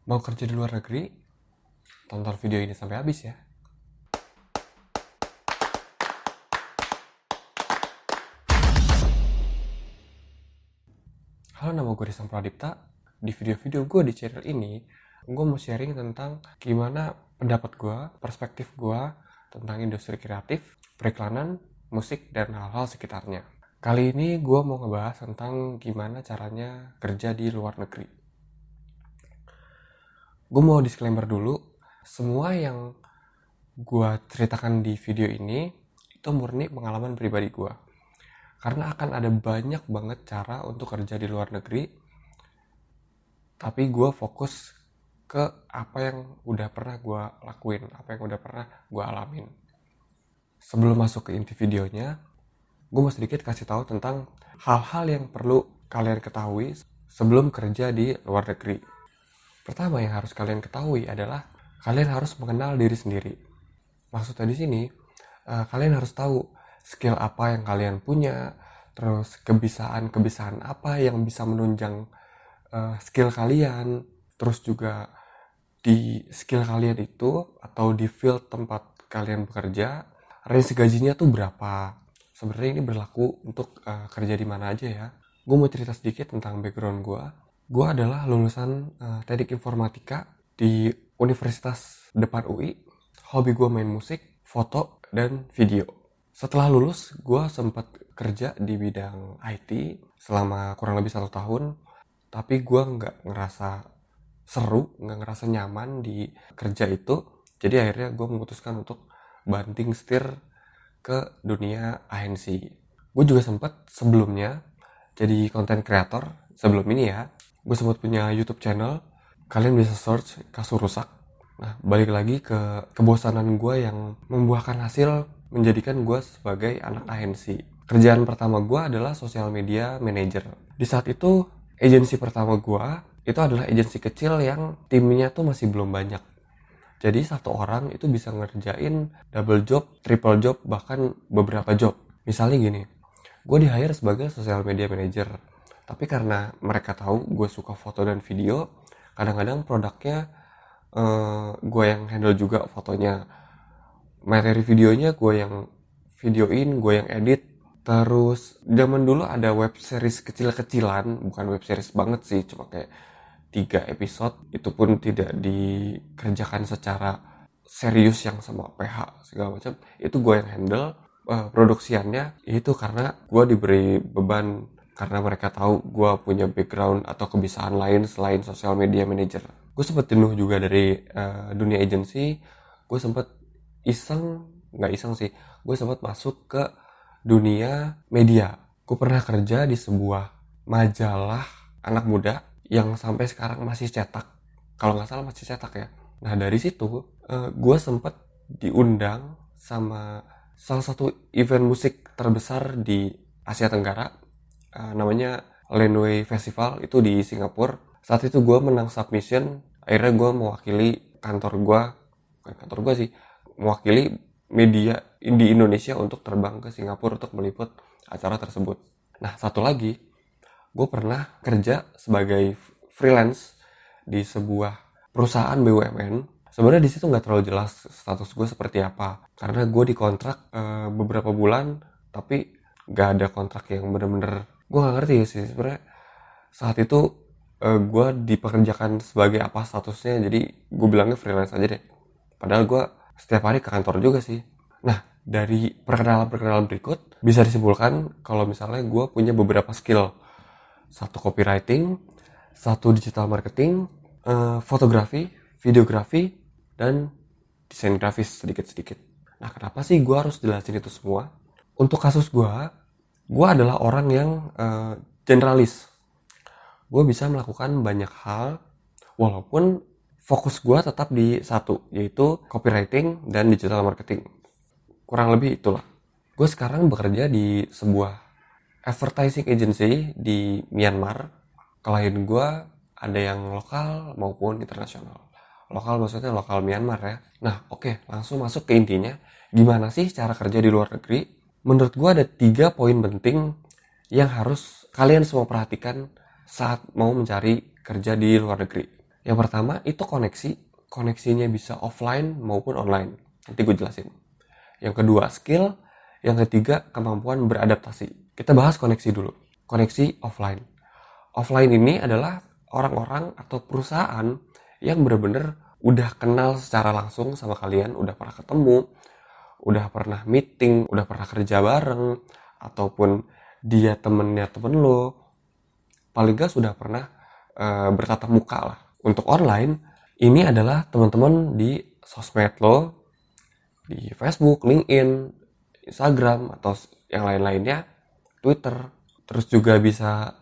Mau kerja di luar negeri? Tonton video ini sampai habis ya. Halo, nama gue Rizam Pradipta. Di video-video gue di channel ini, gue mau sharing tentang gimana pendapat gue, perspektif gue tentang industri kreatif, periklanan, musik, dan hal-hal sekitarnya. Kali ini gue mau ngebahas tentang gimana caranya kerja di luar negeri. Gue mau disclaimer dulu, semua yang gue ceritakan di video ini itu murni pengalaman pribadi gue. Karena akan ada banyak banget cara untuk kerja di luar negeri, tapi gue fokus ke apa yang udah pernah gue lakuin, apa yang udah pernah gue alamin. Sebelum masuk ke inti videonya, gue mau sedikit kasih tahu tentang hal-hal yang perlu kalian ketahui sebelum kerja di luar negeri. Pertama yang harus kalian ketahui adalah kalian harus mengenal diri sendiri. Maksudnya di sini, kalian harus tahu skill apa yang kalian punya, terus kebiasaan apa yang bisa menunjang skill kalian, terus juga di skill kalian itu atau di field tempat kalian bekerja, range gajinya tuh berapa. Sebenarnya ini berlaku untuk kerja di mana aja ya. Gue mau cerita sedikit tentang background gue. Gue adalah lulusan teknik informatika di Universitas Depan UI. Hobi gue main musik, foto, dan video. Setelah lulus, gue sempat kerja di bidang IT selama kurang lebih 1 tahun. Tapi gue nggak ngerasa seru, nggak ngerasa nyaman di kerja itu. Jadi akhirnya gue memutuskan untuk banting setir ke dunia agency. Gue juga sempat sebelumnya jadi content creator. Sebelum ini ya, gue sempat punya YouTube channel. Kalian bisa search Kasur Rusak. Nah, balik lagi ke kebosanan gue yang membuahkan hasil menjadikan gue sebagai anak agensi. Kerjaan pertama gue adalah social media manager. Di saat itu, agensi pertama gue itu adalah agensi kecil yang timnya tuh masih belum banyak. Jadi satu orang itu bisa ngerjain double job, triple job, bahkan beberapa job. Misalnya gini, gue di-hire sebagai social media manager. Tapi karena mereka tahu gue suka foto dan video, kadang-kadang produknya gue yang handle juga fotonya, materi videonya gue yang videoin, gue yang edit. Terus zaman dulu ada web series kecil-kecilan, bukan web series banget sih, cuma kayak 3 episode, itu pun tidak dikerjakan secara serius yang sama PH segala macam, itu gue yang handle produksiannya. Itu karena gue diberi beban, karena mereka tahu gue punya background atau kebiasaan lain selain social media manager. Gue sempat jenuh juga dari dunia agency. Gue sempat nggak iseng sih, gue sempat masuk ke dunia media. Gue pernah kerja di sebuah majalah anak muda yang sampai sekarang masih cetak, kalau nggak salah masih cetak ya. Nah dari situ gue sempat diundang sama salah satu event musik terbesar di Asia Tenggara, namanya Laneway Festival, itu di Singapura. Saat itu gue menang submission, akhirnya gue mewakili kantor gue, bukan kantor gue sih, mewakili media di Indonesia untuk terbang ke Singapura untuk meliput acara tersebut. Nah satu lagi, gue pernah kerja sebagai freelance di sebuah perusahaan BUMN. Sebenarnya di situ nggak terlalu jelas status gue seperti apa, karena gue dikontrak beberapa bulan, tapi nggak ada kontrak yang bener-bener. Gue nggak ngerti sih sebenarnya saat itu gue dipekerjakan sebagai apa statusnya. Jadi gue bilangnya freelance aja deh, padahal gue setiap hari ke kantor juga sih. Nah dari perkenalan berikut bisa disimpulkan kalau misalnya gue punya beberapa skill. Satu copywriting, satu digital marketing, fotografi, videografi, dan desain grafis sedikit-sedikit. Nah kenapa sih gue harus jelasin itu semua? Untuk kasus gue adalah orang yang generalis. Gue bisa melakukan banyak hal, walaupun fokus gue tetap di satu, yaitu copywriting dan digital marketing. Kurang lebih itulah. Gue sekarang bekerja di sebuah advertising agency di Myanmar. Klien gue ada yang lokal maupun internasional. Lokal maksudnya lokal Myanmar ya. Nah oke, langsung masuk ke intinya. Gimana sih cara kerja di luar negeri? Menurut gue ada 3 poin penting yang harus kalian semua perhatikan saat mau mencari kerja di luar negeri. Yang pertama itu koneksi. Koneksinya bisa offline maupun online. Nanti gue jelasin. Yang kedua skill. Yang ketiga kemampuan beradaptasi. Kita bahas koneksi dulu. Koneksi offline. Offline ini adalah orang-orang atau perusahaan yang benar-benar udah kenal secara langsung sama kalian, udah pernah ketemu, udah pernah meeting, udah pernah kerja bareng, ataupun dia temennya temen lo, paling gak sudah pernah bertatap muka lah. Untuk online, ini adalah teman-teman di sosmed lo, di Facebook, LinkedIn, Instagram, atau yang lain-lainnya, Twitter. Terus juga bisa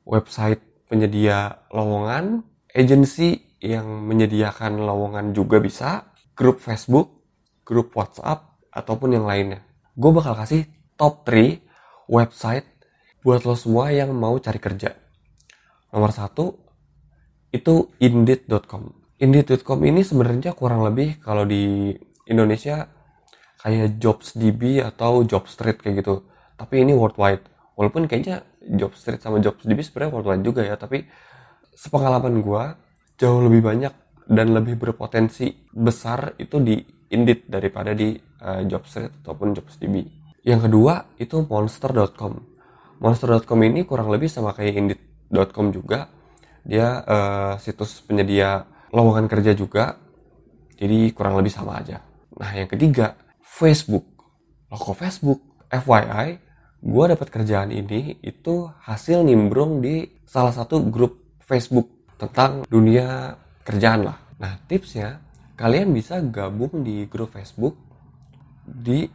website penyedia lowongan, agensi yang menyediakan lowongan juga bisa, grup Facebook, grup WhatsApp, ataupun yang lainnya. Gue bakal kasih top 3 website buat lo semua yang mau cari kerja. Nomor 1 itu Indeed.com. Indeed.com ini sebenarnya kurang lebih kalau di Indonesia kayak JobsDB atau Jobstreet kayak gitu. Tapi ini worldwide. Walaupun kayaknya Jobstreet sama JobsDB sebenarnya worldwide juga ya, tapi sepengalaman gue jauh lebih banyak dan lebih berpotensi besar itu di Indeed daripada di Jobstreet ataupun JobsDB. Yang kedua itu Monster.com. Monster.com ini kurang lebih sama kayak Indeed.com juga. Dia situs penyedia lowongan kerja juga. Jadi kurang lebih sama aja. Nah yang ketiga Facebook. Logo Facebook. FYI, gue dapat kerjaan ini itu hasil nimbrung di salah satu grup Facebook tentang dunia kerjaan lah. Nah tipsnya, kalian bisa gabung di grup Facebook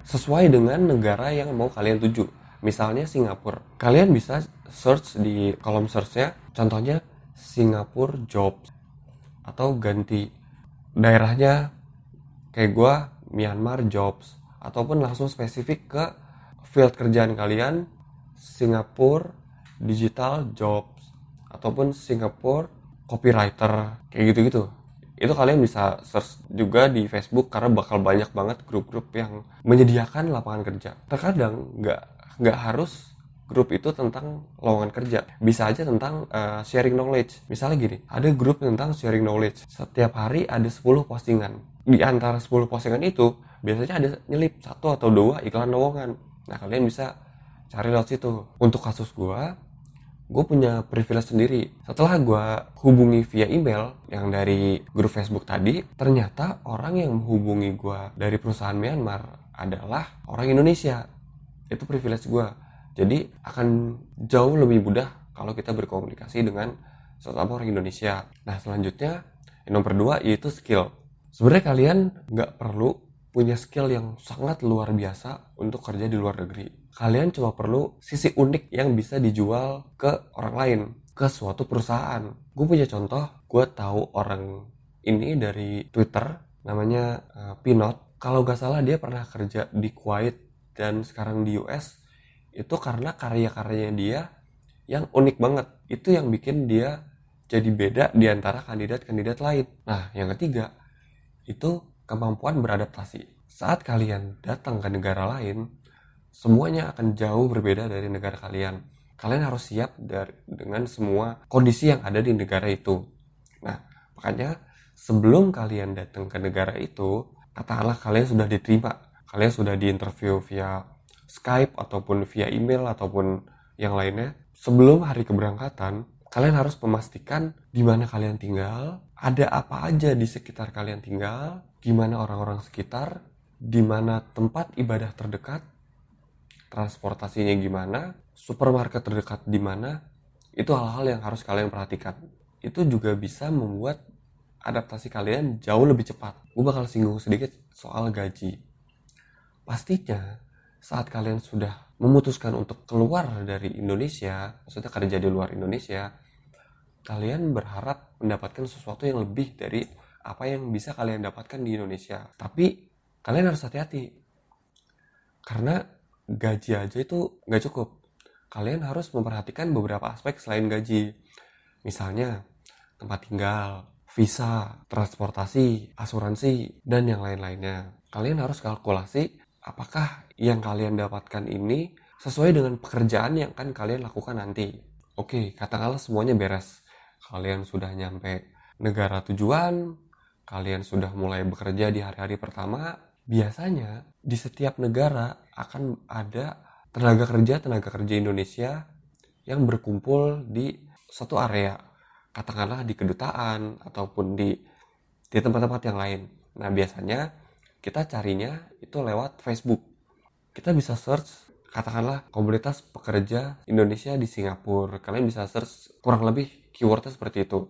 sesuai dengan negara yang mau kalian tuju. Misalnya Singapura. Kalian bisa search di kolom search-nya, contohnya Singapura Jobs. Atau ganti daerahnya, kayak gue Myanmar Jobs. Ataupun langsung spesifik ke field kerjaan kalian, Singapura Digital Jobs. Ataupun Singapura Copywriter, kayak gitu-gitu. Itu kalian bisa search juga di Facebook karena bakal banyak banget grup-grup yang menyediakan lapangan kerja. Terkadang nggak harus grup itu tentang lowongan kerja, bisa aja tentang sharing knowledge. Misalnya gini, ada grup tentang sharing knowledge. Setiap hari ada 10 postingan. Di antara 10 postingan itu biasanya ada nyelip 1 atau 2 iklan lowongan. Nah kalian bisa cari lewat situ. Untuk kasus gue punya privilege sendiri. Setelah gue hubungi via email yang dari grup Facebook tadi, ternyata orang yang menghubungi gue dari perusahaan Myanmar adalah orang Indonesia. Itu privilege gue. Jadi akan jauh lebih mudah kalau kita berkomunikasi dengan sesama orang Indonesia. Nah selanjutnya, yang nomor 2 yaitu skill. Sebenarnya kalian nggak perlu punya skill yang sangat luar biasa untuk kerja di luar negeri. Kalian cuma perlu sisi unik yang bisa dijual ke orang lain, ke suatu perusahaan. Gue punya contoh, gue tahu orang ini dari Twitter, namanya Pinot. Kalau gak salah dia pernah kerja di Kuwait dan sekarang di US. Itu karena karya-karyanya dia yang unik banget. Itu yang bikin dia jadi beda di antara kandidat-kandidat lain. Nah, yang ketiga, itu kemampuan beradaptasi. Saat kalian datang ke negara lain, semuanya akan jauh berbeda dari negara kalian. Kalian harus siap dengan semua kondisi yang ada di negara itu. Nah, makanya sebelum kalian datang ke negara itu, katakanlah kalian sudah diterima, kalian sudah diinterview via Skype ataupun via email ataupun yang lainnya. Sebelum hari keberangkatan, kalian harus memastikan di mana kalian tinggal, ada apa aja di sekitar kalian tinggal, gimana orang-orang sekitar, di mana tempat ibadah terdekat, transportasinya gimana, supermarket terdekat di mana. Itu hal-hal yang harus kalian perhatikan. Itu juga bisa membuat adaptasi kalian jauh lebih cepat. Gue bakal singgung sedikit soal gaji. Pastinya saat kalian sudah memutuskan untuk keluar dari Indonesia, maksudnya kerja di luar Indonesia, kalian berharap mendapatkan sesuatu yang lebih dari apa yang bisa kalian dapatkan di Indonesia. Tapi kalian harus hati-hati, karena gaji aja itu nggak cukup. Kalian harus memperhatikan beberapa aspek selain gaji. Misalnya tempat tinggal, visa, transportasi, asuransi, dan yang lain-lainnya. Kalian harus kalkulasi apakah yang kalian dapatkan ini sesuai dengan pekerjaan yang akan kalian lakukan nanti. Oke, katakanlah semuanya beres. Kalian sudah nyampe negara tujuan, kalian sudah mulai bekerja di hari-hari pertama, biasanya di setiap negara akan ada tenaga kerja Indonesia yang berkumpul di suatu area, katakanlah di kedutaan ataupun di tempat-tempat yang lain. Nah, biasanya kita carinya itu lewat Facebook. Kita bisa search, katakanlah komunitas pekerja Indonesia di Singapura. Kalian bisa search kurang lebih keywordnya seperti itu.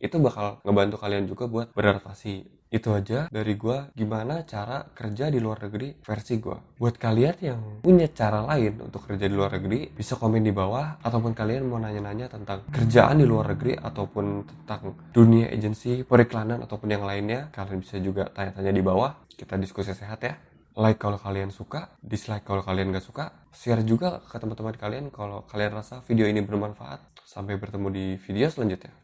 Itu bakal ngebantu kalian juga buat beradaptasi. Itu aja dari gua, gimana cara kerja di luar negeri versi gua. Buat kalian yang punya cara lain untuk kerja di luar negeri, bisa komen di bawah. Ataupun kalian mau nanya-nanya tentang kerjaan di luar negeri, ataupun tentang dunia agensi, periklanan, ataupun yang lainnya, kalian bisa juga tanya-tanya di bawah. Kita diskusi sehat ya. Like kalau kalian suka, dislike kalau kalian gak suka, share juga ke teman-teman kalian kalau kalian rasa video ini bermanfaat. Sampai bertemu di video selanjutnya.